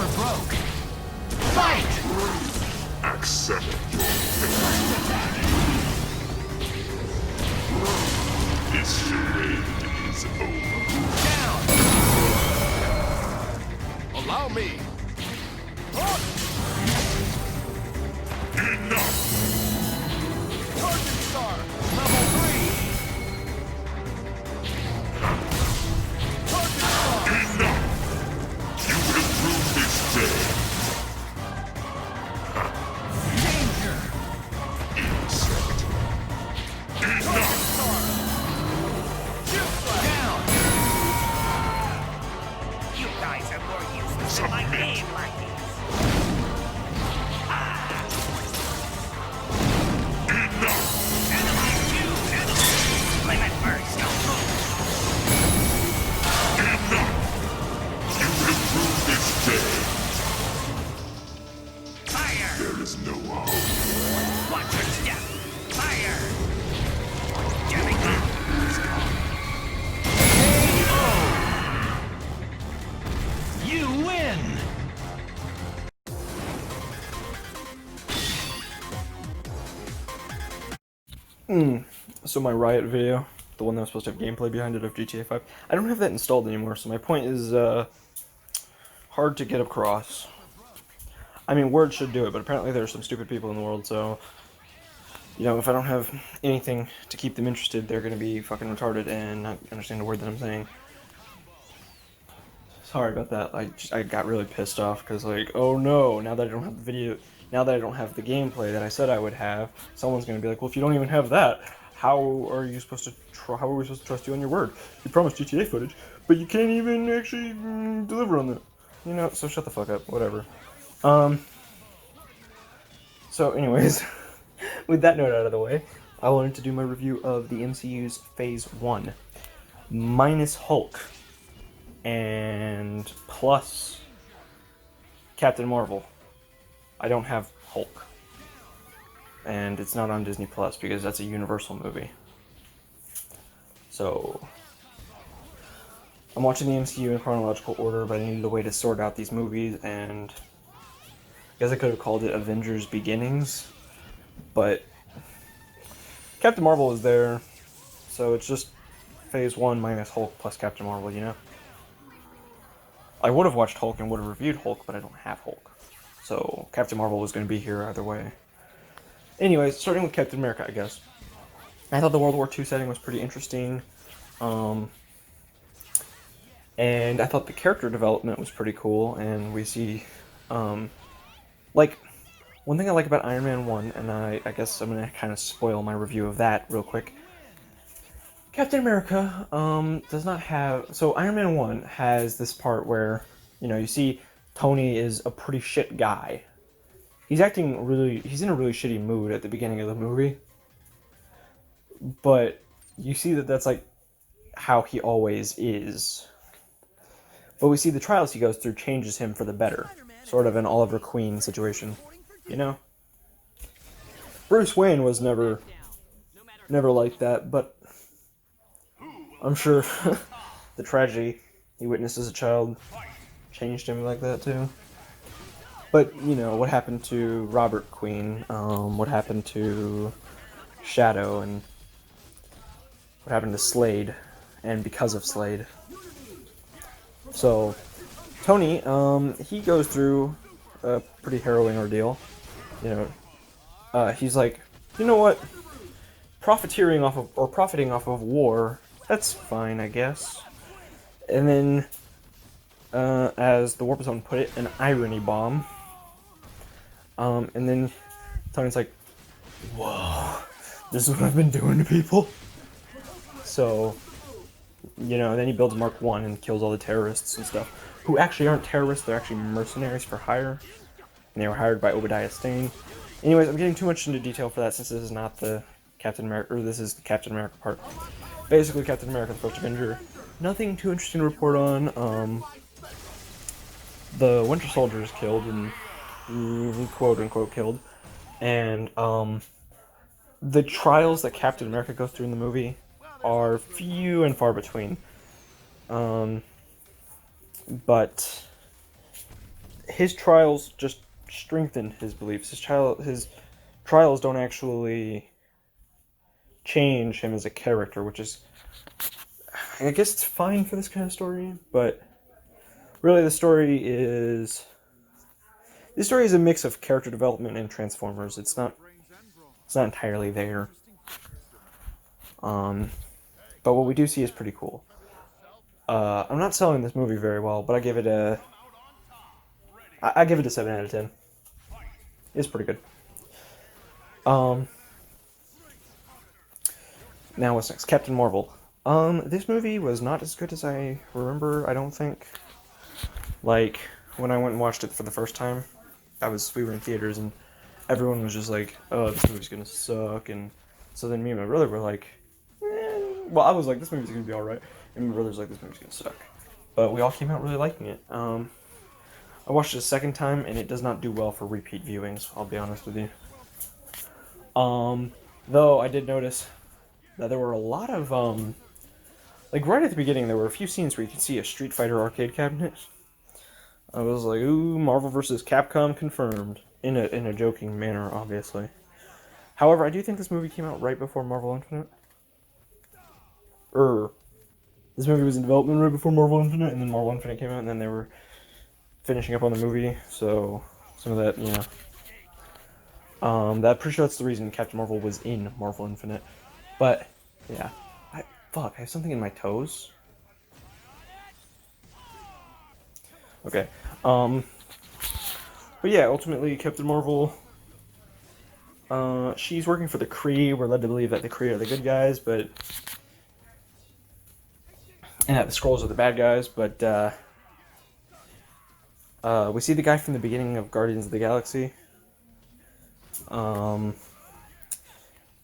for broke. Fight! Accept your fate. This charade is over. Down! Allow me. Enough! Target Star, level 3. Target Star. Enough! You will rue this day. Danger. Insect. Enough! Star. Down. You guys are more useless than my game like this. Enough! Analyze you, analyze. Limit first, don't move. Enough! You will rue this day. Fire! There is no hope. Watch your step. Fire! Jimmy, You win. So my Riot video, the one that was supposed to have gameplay behind it of GTA 5, I don't have that installed anymore, so my point is, hard to get across. I mean, Word should do it, but apparently there's some stupid people in the world, so, you know, if I don't have anything to keep them interested, they're gonna be fucking retarded and not understand a word that I'm saying. Sorry about that, I got really pissed off, because, like, oh no, now that I don't have the video, now that I don't have the gameplay that I said I would have, someone's gonna be like, well, if you don't even have that, how are we supposed to trust you on your word? You promised GTA footage, but you can't even actually deliver on that. You know, so shut the fuck up, whatever. So anyways, with that note out of the way, I wanted to do my review of the MCU's Phase 1, minus Hulk, and plus Captain Marvel. I don't have Hulk. And it's not on Disney Plus because that's a Universal movie. So I'm watching the MCU in chronological order, but I needed a way to sort out these movies, and I guess I could have called it Avengers Beginnings, but Captain Marvel is there, so it's just Phase 1 minus Hulk plus Captain Marvel, you know? I would have watched Hulk and would have reviewed Hulk, but I don't have Hulk. So Captain Marvel was going to be here either way. Anyways, starting with Captain America, I guess. I thought the World War II setting was pretty interesting. And I thought the character development was pretty cool, and we see, like, one thing I like about Iron Man 1, and I guess I'm going to kind of spoil my review of that real quick. Captain America, does not have, so Iron Man 1 has this part where, you know, you see Tony is a pretty shit guy. He's in a really shitty mood at the beginning of the movie. But you see that that's like how he always is. But we see the trials he goes through changes him for the better. Sort of an Oliver Queen situation, you know? Bruce Wayne was never like that, but I'm sure the tragedy he witnessed as a child changed him like that too. But, you know, what happened to Robert Queen, what happened to Shadow, and what happened to Slade, and because of Slade. So, Tony, he goes through a pretty harrowing ordeal. You know, he's like, you know what? Profiting off of war, that's fine, I guess. And then, as the Warp Zone put it, an irony bomb. And then Tony's like, whoa, this is what I've been doing to people? So, you know, then he builds Mark 1 and kills all the terrorists and stuff, who actually aren't terrorists, they're actually mercenaries for hire. And they were hired by Obadiah Stane. Anyways, I'm getting too much into detail for that since this is not the Captain America, or this is the Captain America part. Basically, Captain America, the First Avenger. Nothing too interesting to report on. The Winter Soldier is killed, and quote-unquote killed. And, the trials that Captain America goes through in the movie are few and far between. But his trials just strengthen his beliefs. His trials don't actually change him as a character, which is, I guess it's fine for this kind of story, but really this story is a mix of character development and Transformers. It's not entirely there. But what we do see is pretty cool. I'm not selling this movie very well, but I give it a 7 out of 10. It's pretty good. Now what's next? Captain Marvel. This movie was not as good as I remember, I don't think. Like, when I went and watched it for the first time, we were in theaters and everyone was just like, oh, this movie's gonna suck, and so then me and my brother were like, well, I was like, this movie's gonna be alright, and my brother's like, this movie's gonna suck. But we all came out really liking it. I watched it a second time, and it does not do well for repeat viewings, I'll be honest with you. Though I did notice that there were a lot of, like, right at the beginning, there were a few scenes where you could see a Street Fighter arcade cabinet. I was like, ooh, Marvel vs. Capcom confirmed. In a joking manner, obviously. However, I do think this movie came out right before Marvel Infinite. This movie was in development right before Marvel Infinite, and then Marvel Infinite came out, and then they were finishing up on the movie, so some of that, you know. Pretty sure that's the reason Captain Marvel was in Marvel Infinite. But, yeah. I have something in my toes. Okay. But yeah, ultimately, Captain Marvel, she's working for the Kree. We're led to believe that the Kree are the good guys, and that the Skrulls are the bad guys, but, we see the guy from the beginning of Guardians of the Galaxy.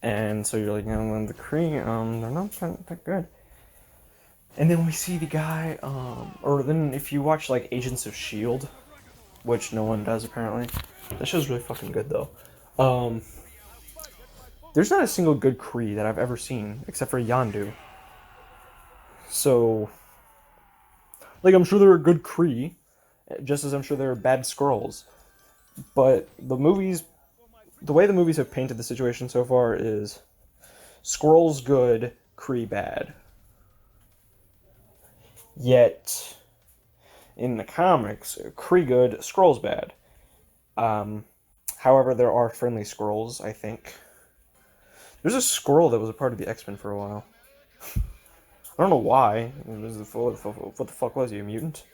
And so you're like, you know, the Kree, they're not that good. And then we see the guy, or then if you watch, like, Agents of S.H.I.E.L.D., which no one does, apparently. That show's really fucking good, though. There's not a single good Kree that I've ever seen, except for Yondu. So, like, I'm sure there are good Kree, just as I'm sure there are bad Skrulls. But the way the movies have painted the situation so far is Skrulls good, Kree bad. Yet, in the comics, Kree good, Skrulls bad. However, there are friendly Skrulls, I think. There's a Skrull that was a part of the X-Men for a while. I don't know why. What the fuck was he, a mutant?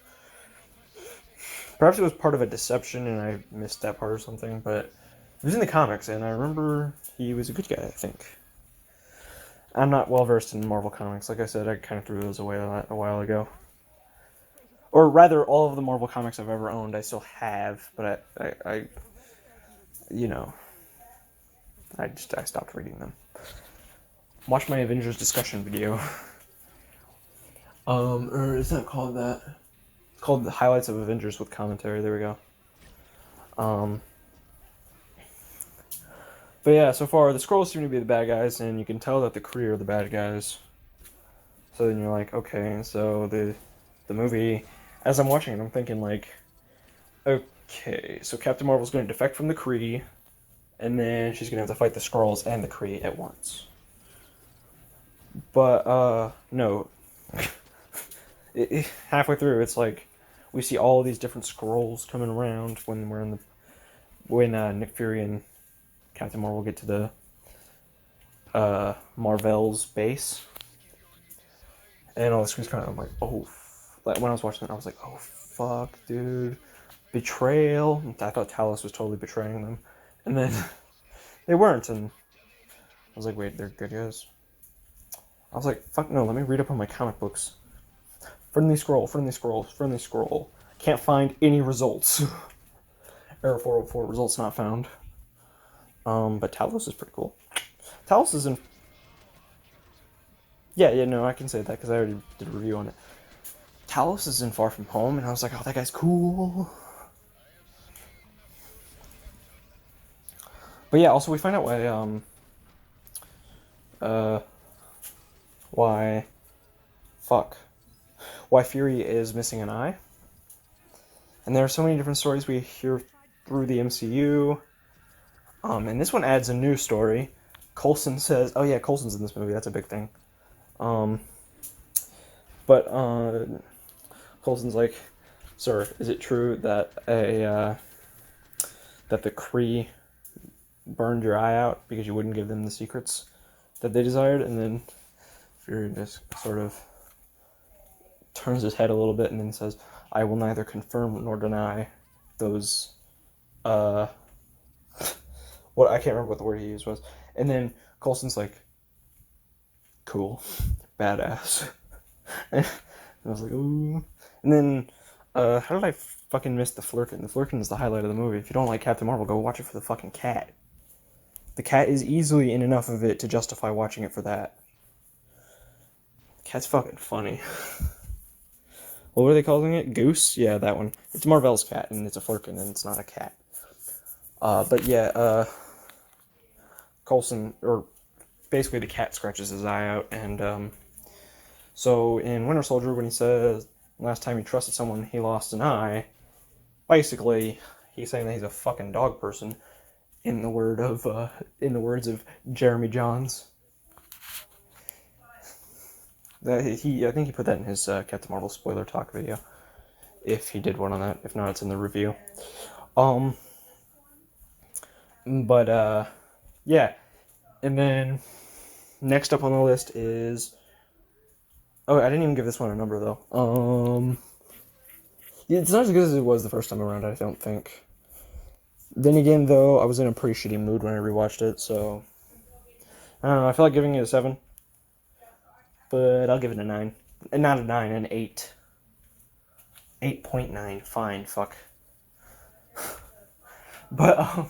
Perhaps it was part of a deception and I missed that part or something, but he was in the comics, and I remember he was a good guy, I think. I'm not well versed in Marvel comics. Like I said, I kind of threw those away a while ago. Or rather, all of the Marvel comics I've ever owned, I still have, but I you know, I stopped reading them. Watch my Avengers discussion video. Or is that called that? It's called the Highlights of Avengers with Commentary. There we go. But yeah, so far the Skrulls seem to be the bad guys, and you can tell that the Kree are the bad guys. So then you're like, okay, so the movie, as I'm watching it, I'm thinking like, okay, so Captain Marvel's going to defect from the Kree, and then she's going to have to fight the Skrulls and the Kree at once. But, no. Halfway through, it's like, we see all these different Skrulls coming around when Nick Fury and Captain Marvel get to the Marvel's base. And all the screens kind of, I'm like, oh, like when I was watching it, I was like, oh, fuck, dude. Betrayal. I thought Talos was totally betraying them. And then they weren't, and I was like, wait, they're good guys? I was like, fuck no, let me read up on my comic books. Friendly Skrull, friendly Skrull, friendly Skrull. Can't find any results. Error 404, results not found. But Talos is pretty cool. Talos is in... Yeah, no, I can say that because I already did a review on it. Talos is in Far From Home, and I was like, oh, that guy's cool. But yeah, also we find out why Fury is missing an eye. And there are so many different stories we hear through the MCU. And this one adds a new story. Coulson says, oh yeah, Coulson's in this movie, that's a big thing. But Coulson's like, sir, is it true that that the Kree burned your eye out because you wouldn't give them the secrets that they desired? And then Fury just sort of turns his head a little bit and then says, I will neither confirm nor deny those, what, I can't remember what the word he used was. And then Coulson's like, cool, badass. And I was like, ooh. And then, how did I fucking miss the Flurkin? The Flurkin is the highlight of the movie. If you don't like Captain Marvel, go watch it for the fucking cat. The cat is easily in enough of it to justify watching it for that. The cat's fucking funny. What were they calling it? Goose? Yeah, that one. It's Marvel's cat, and it's a Flurkin, and it's not a cat. But yeah, Coulson, or basically the cat scratches his eye out, and so in Winter Soldier, when he says last time he trusted someone, he lost an eye, basically he's saying that he's a fucking dog person, in the words of Jeremy Johns. I think he put that in his Captain Marvel spoiler talk video, if he did one on that. If not, it's in the review. Yeah. And then next up on the list is, oh, I didn't even give this one a number though. It's not as good as it was the first time around, I don't think. Then again, though, I was in a pretty shitty mood when I rewatched it, so I don't know. I feel like giving it a 7. But I'll give it a 9. And not a 9, an 8. 8.9. Fine, fuck. But,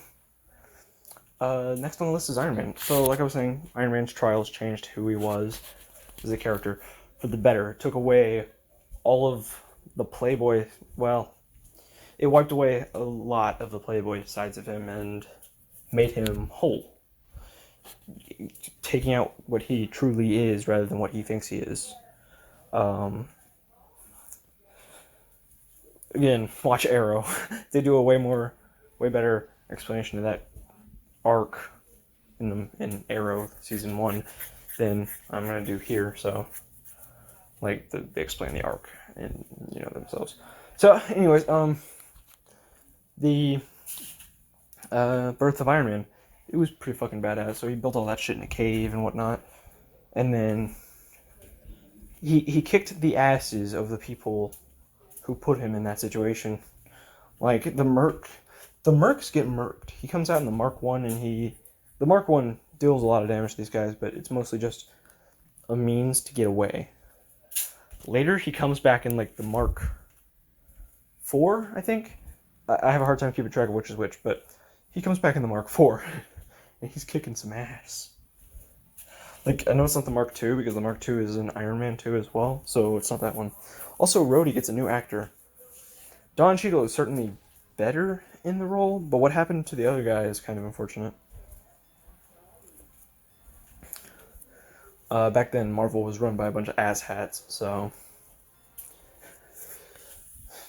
next on the list is Iron Man. So, like I was saying, Iron Man's trials changed who he was as a character for the better. It took away all of the Playboy, well, it wiped away a lot of the Playboy sides of him and made him whole. Taking out what he truly is rather than what he thinks he is. Again, watch Arrow. They do a way better explanation of that arc in Arrow season 1 than I'm gonna do here. So, like, they explain the arc and themselves. So, anyways, the birth of Iron Man. It was pretty fucking badass. So he built all that shit in a cave and whatnot. And then he kicked the asses of the people who put him in that situation. Like, the Mercs get murked. He comes out in the Mark 1 and the Mark 1 deals a lot of damage to these guys, but it's mostly just a means to get away. Later, he comes back in, like, the Mark 4, I think? I have a hard time keeping track of which is which, but he comes back in the Mark 4. And he's kicking some ass. Like, I know it's not the Mark II, because the Mark II is in Iron Man 2 as well, so it's not that one. Also, Rhodey gets a new actor. Don Cheadle is certainly better in the role, but what happened to the other guy is kind of unfortunate. Back then, Marvel was run by a bunch of asshats, so,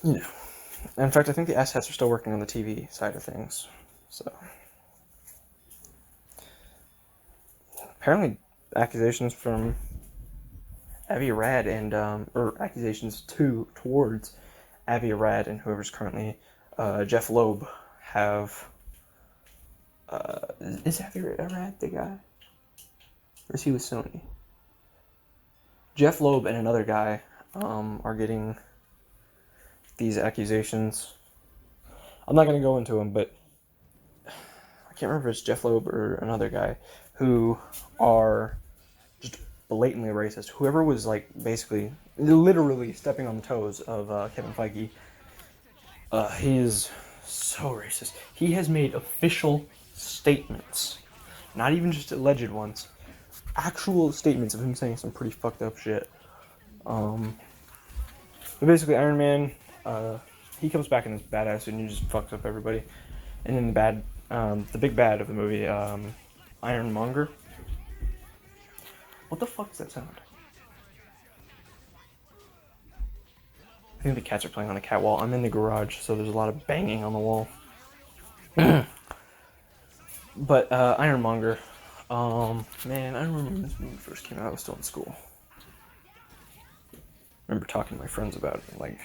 In fact, I think the asshats are still working on the TV side of things, so. Apparently, accusations from Avi Arad and, or accusations towards Avi Arad and whoever's currently, Jeff Loeb have, is Avi Arad the guy? Or is he with Sony? Jeff Loeb and another guy, are getting these accusations. I'm not gonna go into them, but I can't remember if it's Jeff Loeb or another guy who are just blatantly racist. Whoever was, like, basically, literally stepping on the toes of Kevin Feige, he is so racist. He has made official statements, not even just alleged ones, actual statements of him saying some pretty fucked up shit. But basically, Iron Man, he comes back in this badass and he just fucks up everybody. And then the big bad of the movie, Ironmonger. What the fuck is that sound? think the cats are playing on the cat wall. I'm in the garage, so there's a lot of banging on the wall. But Ironmonger, man, I remember when this movie first came out. I was still in school. I remember talking to my friends about it, like,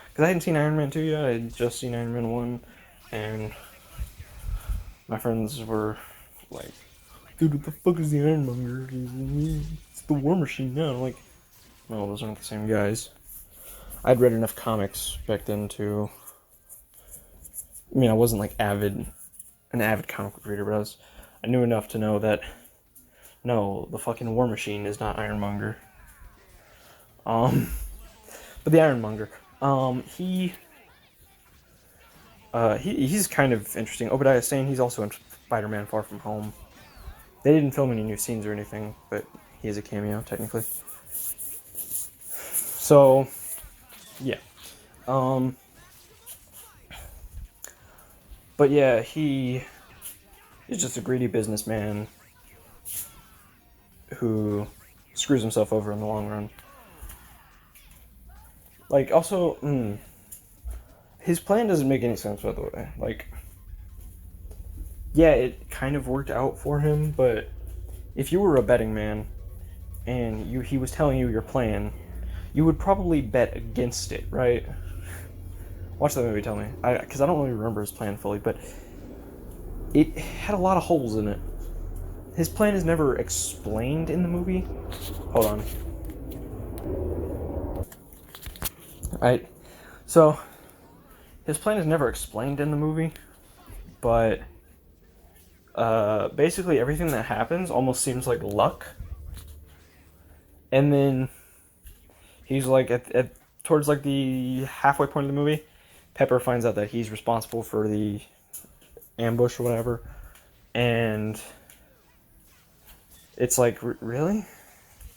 because I hadn't seen Iron Man 2 yet. I had just seen Iron Man 1, and my friends were like, dude, what the fuck is the Ironmonger? It's the War Machine now. I'm like, no, those aren't the same guys. I'd read enough comics back then to, I mean, I wasn't like an avid comic book reader, but I knew enough to know that, no, the fucking War Machine is not Ironmonger. But the Ironmonger, he's kind of interesting. Obadiah Stane, he's also in Spider-Man Far From Home. They didn't film any new scenes or anything, but he is a cameo, technically. So, yeah. But yeah, he is just a greedy businessman who screws himself over in the long run. Like, also, his plan doesn't make any sense, by the way. Like, yeah, it kind of worked out for him, but if you were a betting man and he was telling you your plan, you would probably bet against it, right? Watch that movie, tell me. Because I don't really remember his plan fully, but it had a lot of holes in it. His plan is never explained in the movie. Hold on. Alright, so his plan is never explained in the movie, but basically everything that happens almost seems like luck. And then he's like towards like the halfway point of the movie, Pepper finds out that he's responsible for the ambush or whatever, and it's like, really?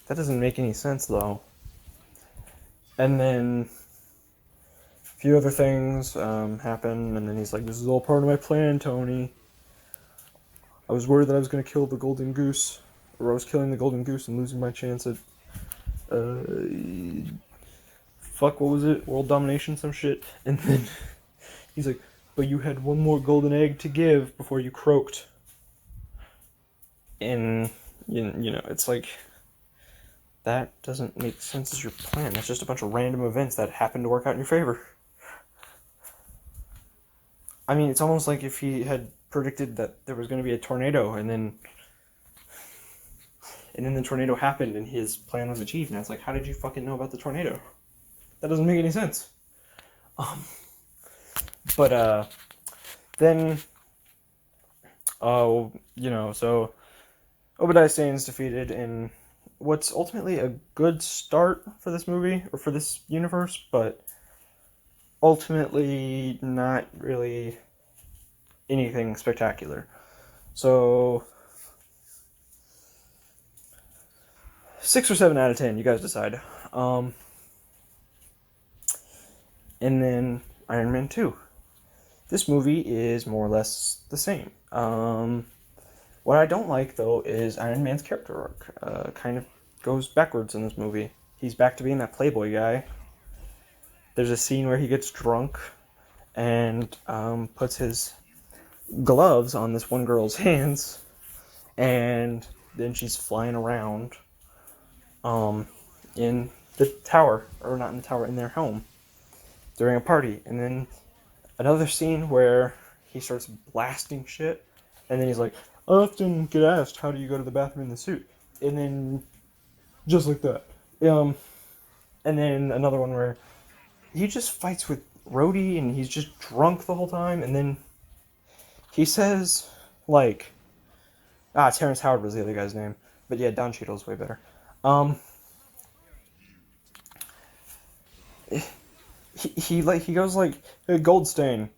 That doesn't make any sense though. And then a few other things happen, and then he's like, this is all part of my plan, Tony. I was worried that I was going to kill the golden goose, or I was killing the golden goose and losing my chance at, what was it? World domination, some shit. And then he's like, but you had one more golden egg to give before you croaked. And, you know, it's like, that doesn't make sense as your plan. That's just a bunch of random events that happen to work out in your favor. I mean, it's almost like if he had predicted that there was going to be a tornado, and then the tornado happened, and his plan was achieved. And it's like, how did you fucking know about the tornado? That doesn't make any sense. But then, you know, so Obadiah Stane's defeated in what's ultimately a good start for this movie, or for this universe, but ultimately not really anything spectacular. So 6 or 7 out of 10, you guys decide. And then Iron Man 2. This movie is more or less the same. What I don't like, though, is Iron Man's character arc. Kind of goes backwards in this movie. He's back to being that playboy guy. There's a scene where he gets drunk and puts his gloves on this one girl's hands, and then she's flying around in the tower, or not in the tower, in their home during a party. And then another scene where he starts blasting shit, and then he's like, I often get asked, how do you go to the bathroom in the suit? And then, just like that. And then another one where he just fights with Rhodey, and he's just drunk the whole time, and then he says, like, Terrence Howard was the other guy's name, but yeah, Don Cheadle's way better. He goes like, hey, Goldstain,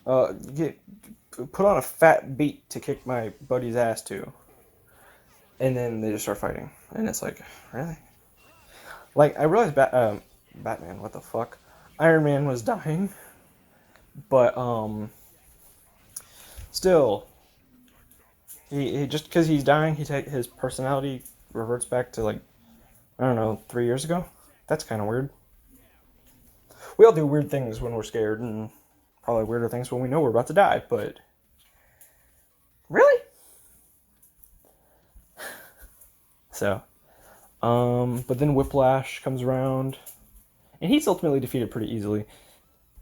put on a fat beat to kick my buddy's ass to. And then they just start fighting. And it's like, really? Like, I realized Batman, what the fuck? Iron Man was dying. But, still, he just because he's dying, his personality reverts back to, like, I don't know, 3 years ago? That's kind of weird. we all do weird things when we're scared, and probably weirder things when we know we're about to die, but... Really? So, but then Whiplash comes around, and he's ultimately defeated pretty easily.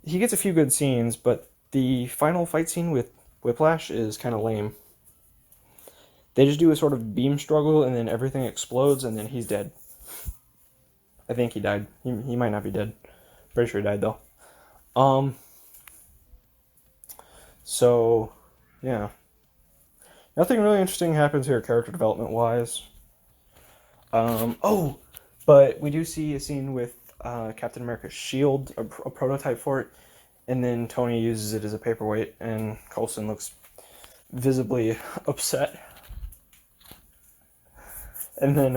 He gets a few good scenes, but the final fight scene with Whiplash is kind of lame. They just do a sort of beam struggle, and then everything explodes, and then he's dead. I think he died. He might not be dead. Pretty sure he died, though. So, yeah. Nothing really interesting happens here, character development-wise. Oh! But we do see a scene with Captain America's shield, a prototype for it, and then Tony uses it as a paperweight, and Coulson looks visibly upset. And then,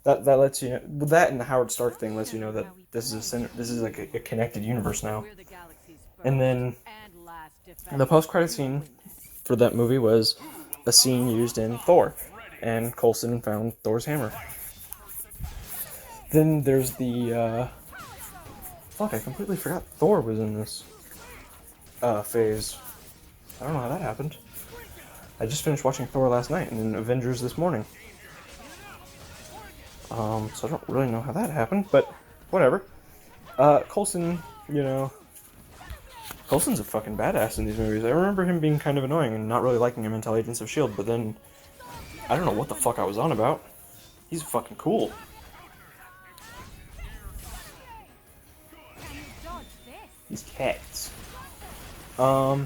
that lets you know, that and the Howard Stark thing lets you know that this is like a connected universe now. And then the post-credit scene for that movie was a scene used in Thor, and Coulson found Thor's hammer. Then there's the fuck, I completely forgot Thor was in this phase. I don't know how that happened. I just finished watching Thor last night and then Avengers this morning. So I don't really know how that happened, but whatever. Coulson, you know, Coulson's a fucking badass in these movies. I remember him being kind of annoying and not really liking him until Agents of S.H.I.E.L.D., but then I don't know what the fuck I was on about. He's fucking cool. These cats. But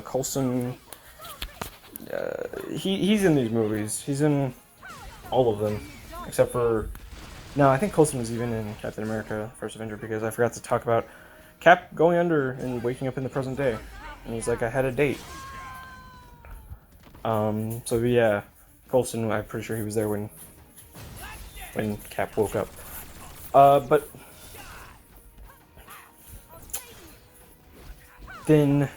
Coulson, he's in these movies. He's in all of them, except for... No, I think Coulson was even in Captain America: First Avenger, because I forgot to talk about Cap going under and waking up in the present day. And he's like, I had a date. So yeah, Coulson, I'm pretty sure he was there when Cap woke up. But then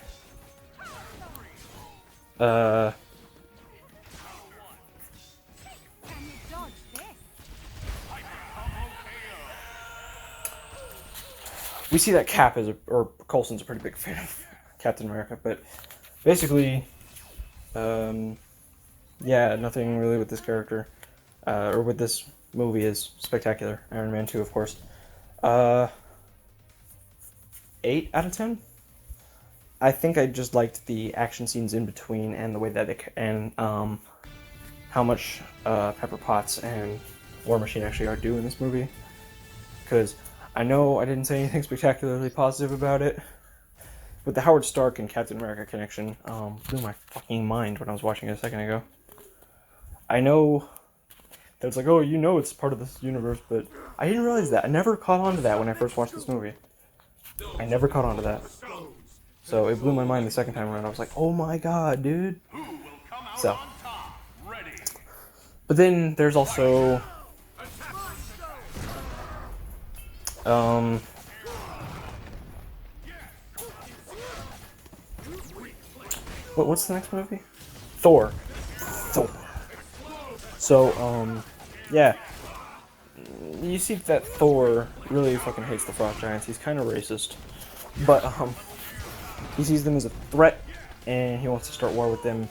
we see that Cap or Coulson's a pretty big fan of Captain America, but basically, yeah, nothing really with this character, or with this movie is spectacular. Iron Man 2, of course. 8 out of 10? I think I just liked the action scenes in between and the way that how much Pepper Potts and War Machine actually do in this movie. Because I know I didn't say anything spectacularly positive about it, but the Howard Stark and Captain America connection blew my fucking mind when I was watching it a second ago. I know that it's like, oh, you know it's part of this universe, but I didn't realize that. I never caught on to that when I first watched this movie. I never caught on to that. So it blew my mind the second time around. I was like, oh my god, dude. So. But then there's also... what's the next movie? Thor. So, yeah. You see that Thor really fucking hates the Frost Giants. He's kind of racist. But, he sees them as a threat, and he wants to start war with them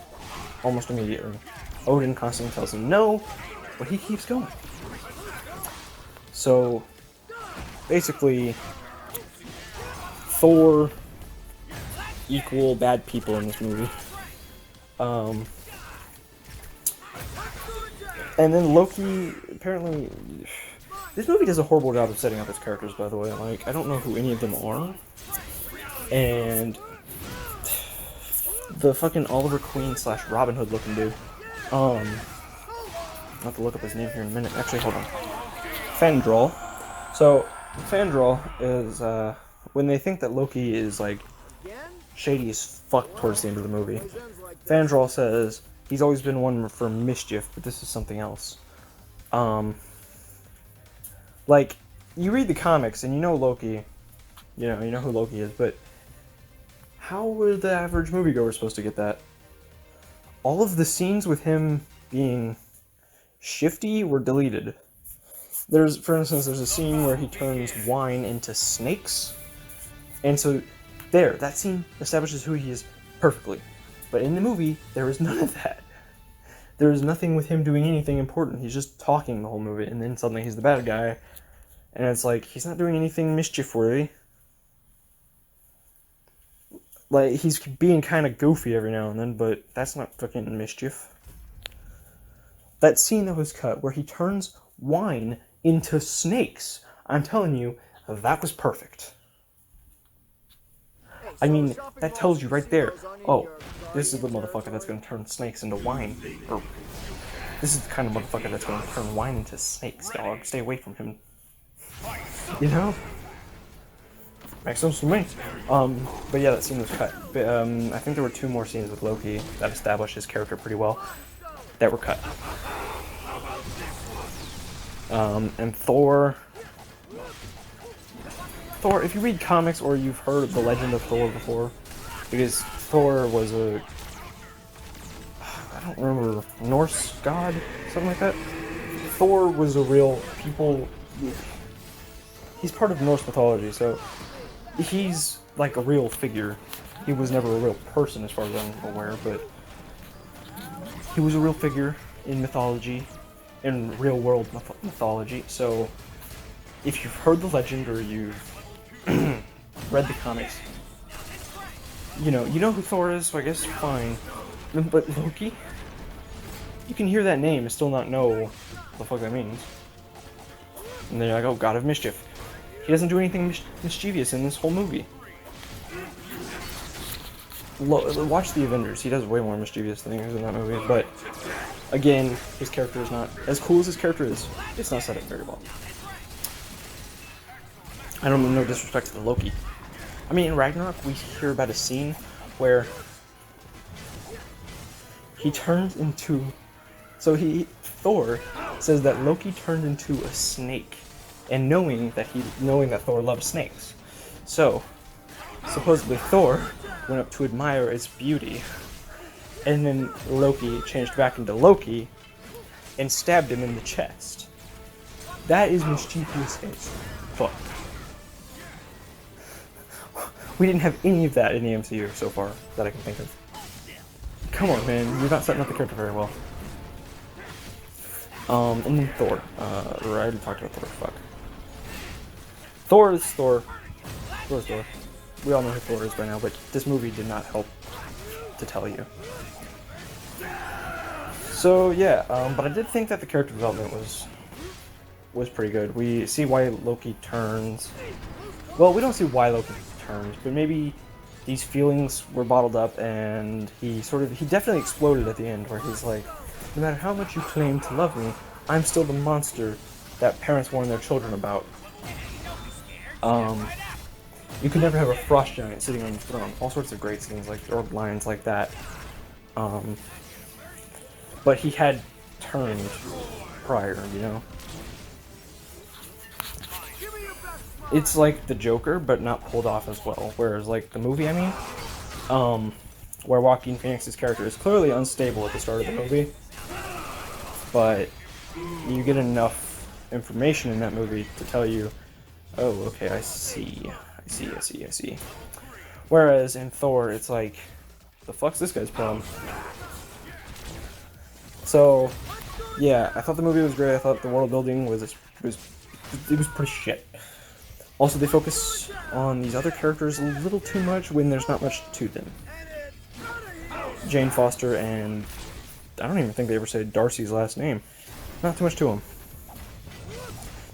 almost immediately. Odin constantly tells him no, but he keeps going. So, basically, Thor equal bad people in this movie. And then Loki, apparently... This movie does a horrible job of setting up its characters, by the way. Like, I don't know who any of them are. And... the fucking Oliver Queen / Robin Hood looking dude. I'll have to look up his name here in a minute. Actually, hold on. Fandral. So, Fandral is, when they think that Loki is, like, shady as fuck towards the end of the movie, Fandral says he's always been one for mischief, but this is something else. Like, you read the comics and you know Loki, you know who Loki is, but how were the average moviegoer supposed to get that? all of the scenes with him being shifty were deleted. For instance, there's a scene where he turns wine into snakes, and so that scene establishes who he is perfectly. But in the movie, there is none of that. There is nothing with him doing anything important. He's just talking the whole movie, and then suddenly he's the bad guy, and it's like, he's not doing anything mischief-worthy. Like, he's being kind of goofy every now and then, but that's not fucking mischief. That scene that was cut, where he turns wine into snakes, I'm telling you, that was perfect. I mean, that tells you right there, oh, this is the motherfucker that's gonna turn snakes into wine. Or, this is the kind of motherfucker that's gonna turn wine into snakes, dog. Stay away from him. You know? Makes sense to me. But yeah, that scene was cut. But, I think there were 2 more scenes with Loki that established his character pretty well that were cut. And Thor, if you read comics or you've heard of the legend of Thor before, because Thor was I don't remember, Norse god? Something like that? Thor was a real, he's part of Norse mythology, so he's like a real figure. He was never a real person as far as I'm aware, but he was a real figure in mythology, in real world mythology, so if you've heard the legend or you've read the comics, you know who Thor is, so I guess fine. But Loki, you can hear that name and still not know what the fuck that means. And then you're like, oh, god of mischief. He doesn't do anything mischievous in this whole movie. Watch the Avengers, he does way more mischievous things in that movie, but again, his character is not, as cool as his character is, it's not set up very well. I don't mean no disrespect to the Loki. I mean, in Ragnarok, we hear about a scene where he turns into... Thor says that Loki turned into a snake, and knowing that Thor loves snakes. So, supposedly Thor went up to admire its beauty, and then Loki changed back into Loki and stabbed him in the chest. That is mischievous as fuck. We didn't have any of that in the MCU so far that I can think of. Come on, man, you're not setting up the character very well. And then Thor. I already talked about Thor, fuck. Thor is Thor. Thor is Thor. We all know who Thor is by now, but this movie did not help to tell you. So yeah, but I did think that the character development was pretty good. We see why Loki turns. Well, we don't see why Loki turns, but maybe these feelings were bottled up, and he definitely exploded at the end, where he's like, no matter how much you claim to love me, I'm still the monster that parents warn their children about. You could never have a frost giant sitting on the throne. All sorts of great scenes, or lines like that. But he had turned prior, you know? It's like the Joker, but not pulled off as well. Whereas, like, the movie, I mean, where Joaquin Phoenix's character is clearly unstable at the start of the movie, but you get enough information in that movie to tell you, oh, okay, I see. Whereas in Thor, it's like, the fuck's this guy's problem? So, yeah, I thought the movie was great. I thought the world building was pretty shit. Also, they focus on these other characters a little too much when there's not much to them. Jane Foster and I don't even think they ever said Darcy's last name. Not too much to him.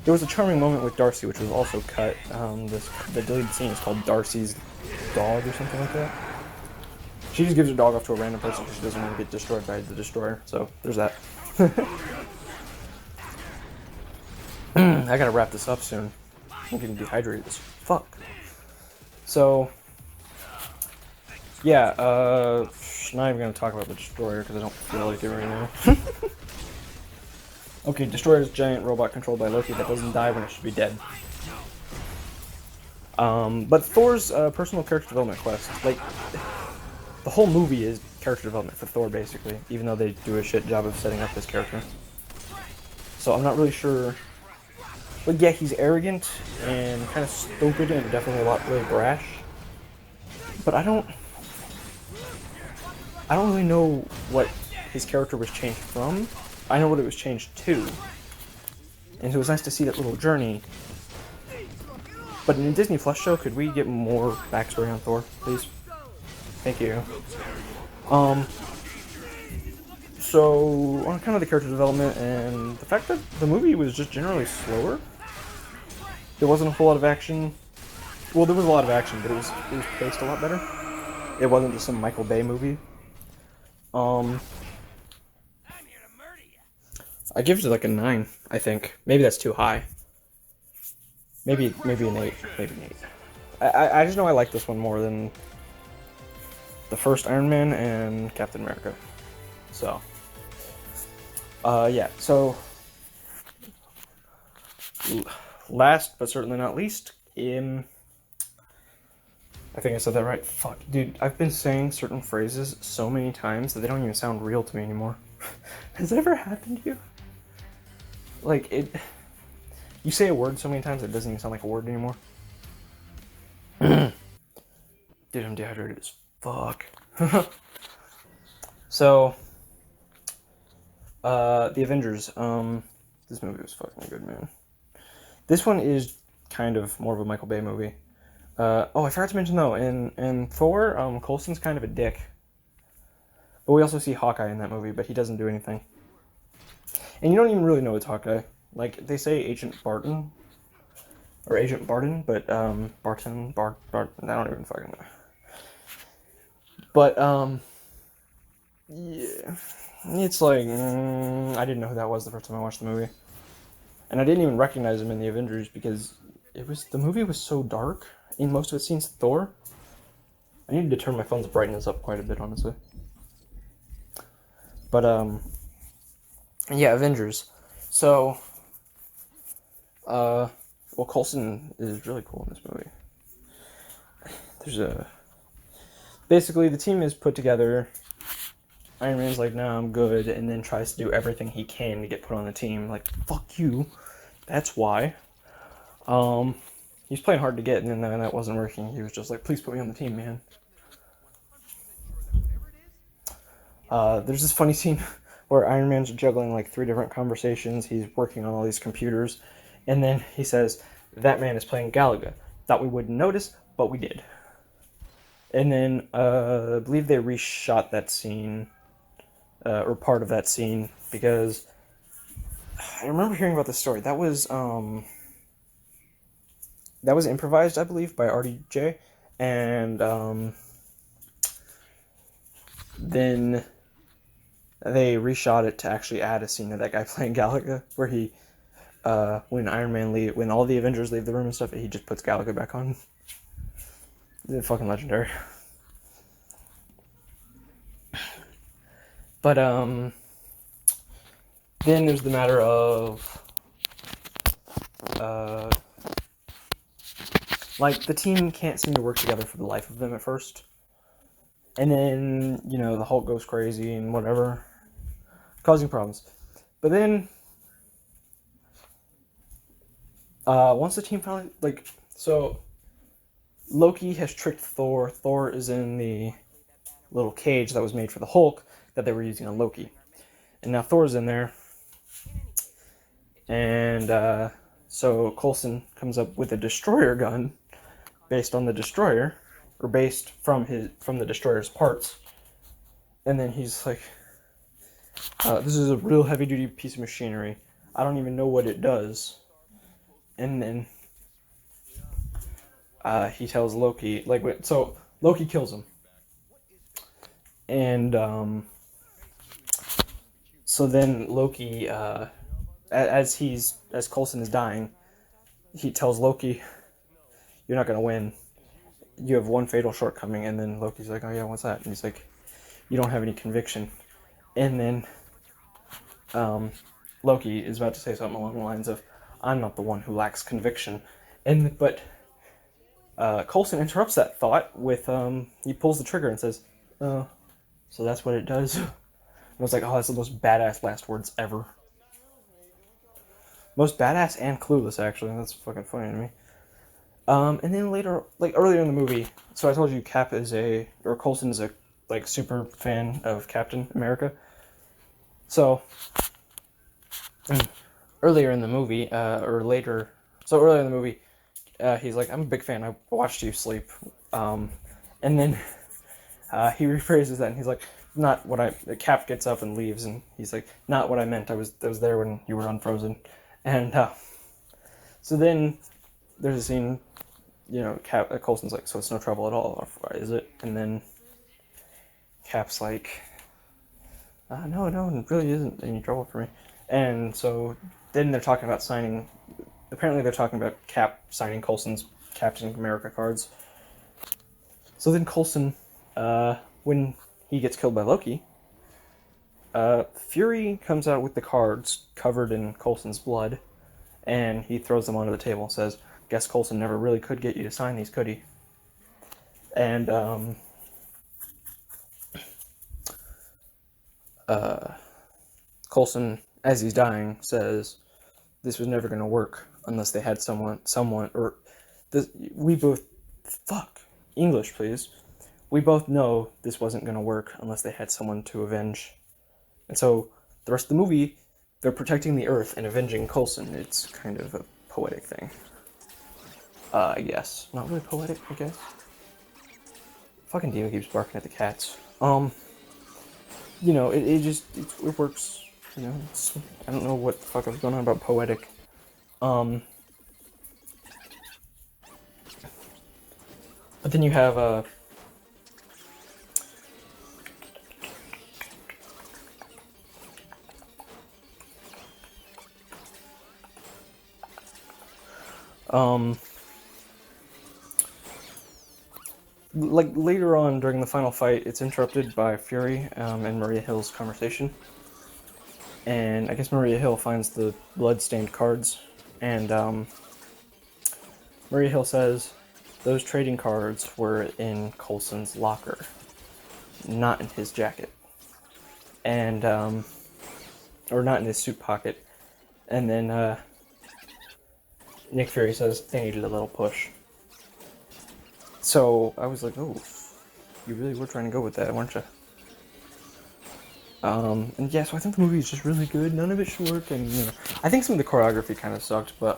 There was a charming moment with Darcy, which was also cut. The deleted scene is called Darcy's Dog or something like that. She just gives her dog off to a random person because she doesn't want to get destroyed by the Destroyer. So, there's that. I gotta wrap this up soon. I'm getting dehydrated as fuck. So, yeah, not even gonna talk about the Destroyer because I don't feel like it right now. Okay, Destroyer is a giant robot controlled by Loki that doesn't die when it should be dead. But Thor's personal character development quest, like, the whole movie is character development for Thor, basically, even though they do a shit job of setting up this character. So I'm not really sure. But yeah, he's arrogant and kind of stupid and definitely a lot really brash. But I don't really know what his character was changed from. I know what it was changed to. And so it was nice to see that little journey. But in a Disney Plus show, could we get more backstory on Thor, please? Thank you. So, on kind of the character development and the fact that the movie was just generally slower. There wasn't a whole lot of action. Well, there was a lot of action, but it was paced a lot better. It wasn't just some Michael Bay movie. I give it like a 9, I think. Maybe that's too high. Maybe an 8. Maybe an 8. I just know I like this one more than the first Iron Man and Captain America. So, yeah. So, last but certainly not least, I think I said that right. Fuck, dude. I've been saying certain phrases so many times that they don't even sound real to me anymore. Has that ever happened to you? Like, you say a word so many times it doesn't even sound like a word anymore. Dude, I'm dehydrated as fuck. So, The Avengers. This movie was fucking good, man. This one is kind of more of a Michael Bay movie. Oh, I forgot to mention though, in Thor, Coulson's kind of a dick. But we also see Hawkeye in that movie, but he doesn't do anything. And you don't even really know it's Hawkeye. Like, they say Agent Barton. Or Agent Barton, but, Barton, I don't even fucking know. But, yeah. It's like, I didn't know who that was the first time I watched the movie. And I didn't even recognize him in the Avengers because the movie was so dark in most of its scenes. Thor. I needed to turn my phone's brightness up quite a bit, honestly. But, yeah, Avengers. So, well, Coulson is really cool in this movie. Basically, the team is put together. Iron Man's like, nah, I'm good, and then tries to do everything he can to get put on the team. Like, fuck you. That's why. He's playing hard to get, and then when that wasn't working, he was just like, please put me on the team, man. There's this funny scene where Iron Man's juggling like 3 different conversations. He's working on all these computers, and then he says, that man is playing Galaga. Thought we wouldn't notice, but we did. And then, I believe they reshot that scene, or part of that scene, because I remember hearing about this story. That was improvised, I believe, by RDJ, and, then they reshot it to actually add a scene of that guy playing Galaga, where he, when all the Avengers leave the room and stuff, he just puts Galaga back on. They're fucking legendary. But, then there's the matter of, like, the team can't seem to work together for the life of them at first. And then, the Hulk goes crazy and whatever, causing problems. But then, once the team finally, so Loki has tricked Thor. Thor is in the little cage that was made for the Hulk that they were using on Loki. And now Thor's in there. And so Coulson comes up with a destroyer gun based on the destroyer, or based from the destroyer's parts. And then he's like, this is a real heavy-duty piece of machinery. I don't even know what it does. And then he tells Loki, so Loki kills him. And so then Loki, as Coulson is dying, he tells Loki, you're not going to win. You have one fatal shortcoming. And then Loki's like, oh yeah, what's that? And he's like, you don't have any conviction. And then Loki is about to say something along the lines of, I'm not the one who lacks conviction. But Coulson interrupts that thought with, he pulls the trigger and says, So that's what it does. And I was like, oh, that's the most badass last words ever. Most badass and clueless, actually. That's fucking funny to me. And then later, like earlier in the movie, so I told you Coulson is a like super fan of Captain America. So earlier in the movie, earlier in the movie, he's like, I'm a big fan. I watched you sleep. And then he rephrases that, and he's like, not what I. Cap gets up and leaves, and he's like, not what I meant. I was there when you were unfrozen, and so then there's a scene. You know, Coulson's like, so it's no trouble at all, or is it? And then Cap's like, no, it really isn't any trouble for me. And so then they're talking about signing. Apparently, they're talking about Cap signing Coulson's Captain America cards. So then Coulson, when he gets killed by Loki, Fury comes out with the cards covered in Coulson's blood, and he throws them onto the table and says, guess Coulson never really could get you to sign these, could he? And, Coulson, as he's dying, says, this was never going to work unless they had English, please. We both know this wasn't going to work unless they had someone to avenge. And so, the rest of the movie, they're protecting the Earth and avenging Coulson. It's kind of a poetic thing. I guess. Not really poetic, I guess. Fucking Dino keeps barking at the cats. You know, it works. You know, I don't know what the fuck I was going on about poetic. But then you have, like later on during the final fight, it's interrupted by Fury and Maria Hill's conversation. And I guess Maria Hill finds the blood-stained cards, and Maria Hill says those trading cards were in Coulson's locker, not in his jacket, and or not in his suit pocket. And then Nick Fury says they needed a little push. So I was like, oh, you really were trying to go with that, weren't you? And yeah, so I think the movie is just really good. None of it should work, and you know, I think some of the choreography kind of sucked, but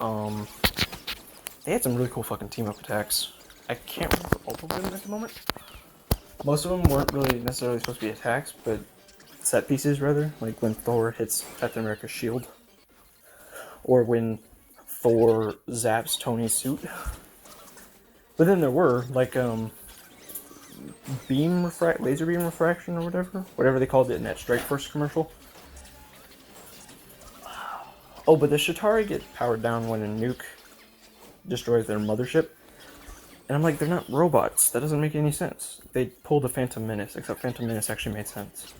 they had some really cool fucking team-up attacks. I can't remember all of them at the moment. Most of them weren't really necessarily supposed to be attacks, but set pieces rather, like when Thor hits Captain America's shield, or when Thor zaps Tony's suit. But then there were like laser beam refraction or whatever they called it in that Strike Force commercial. Oh, but the Chitauri get powered down when a nuke destroys their mothership. And I'm like, they're not robots. That doesn't make any sense. They pulled a Phantom Menace, except Phantom Menace actually made sense.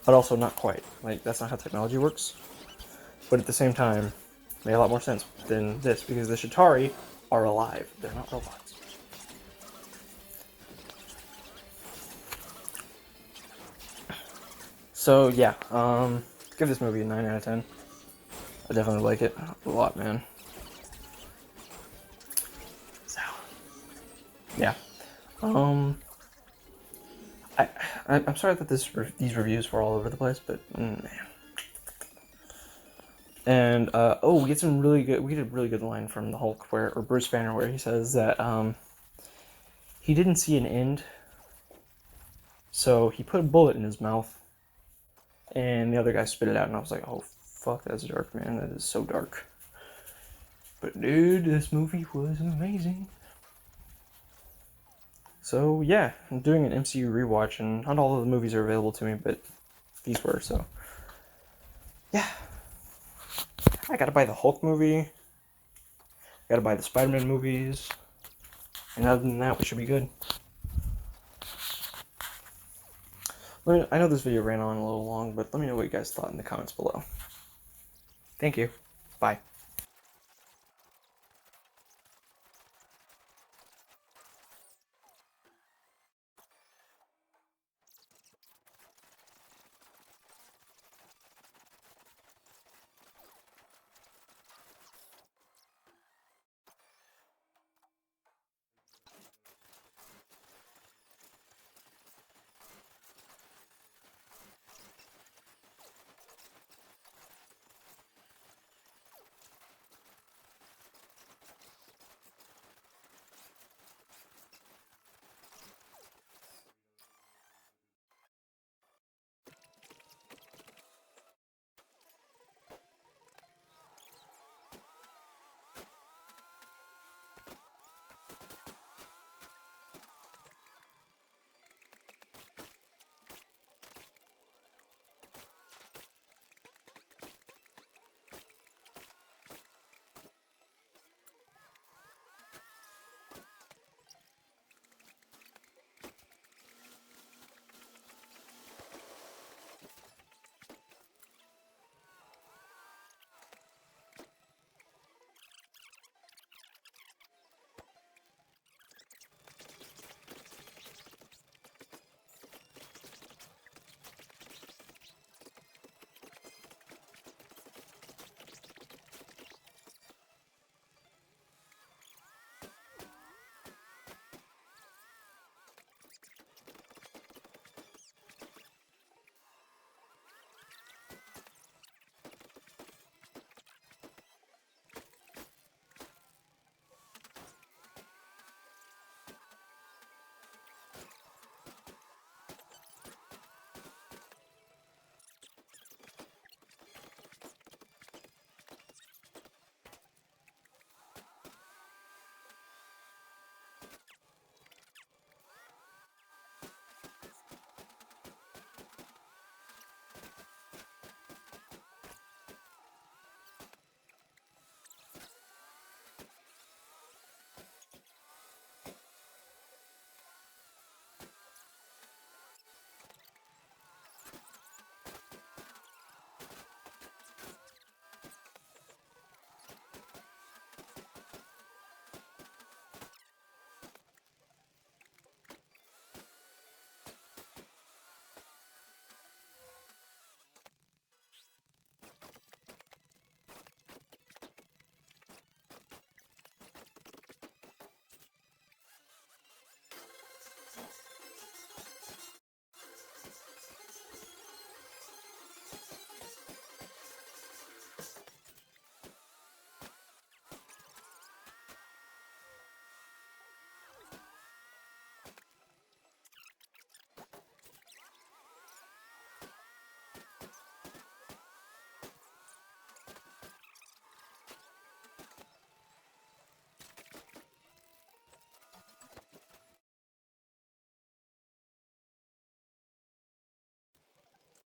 But also not quite. Like, that's not how technology works. But at the same time, made a lot more sense than this, because the Chitauri are alive. They're not robots. So, yeah, give this movie a 9 out of 10. I definitely like it a lot, man. So, yeah. I'm sorry that these reviews were all over the place, but man. And we get a really good line from the Hulk or Bruce Banner, where he says that he didn't see an end, so he put a bullet in his mouth, and the other guy spit it out, and I was like, oh fuck, that's dark, man. That is so dark. But dude, this movie was amazing. So yeah, I'm doing an MCU rewatch, and not all of the movies are available to me, but these were, so yeah. I gotta buy the Hulk movie, gotta buy the Spider-Man movies, and other than that, we should be good. I know this video ran on a little long, but let me know what you guys thought in the comments below. Thank you. Bye.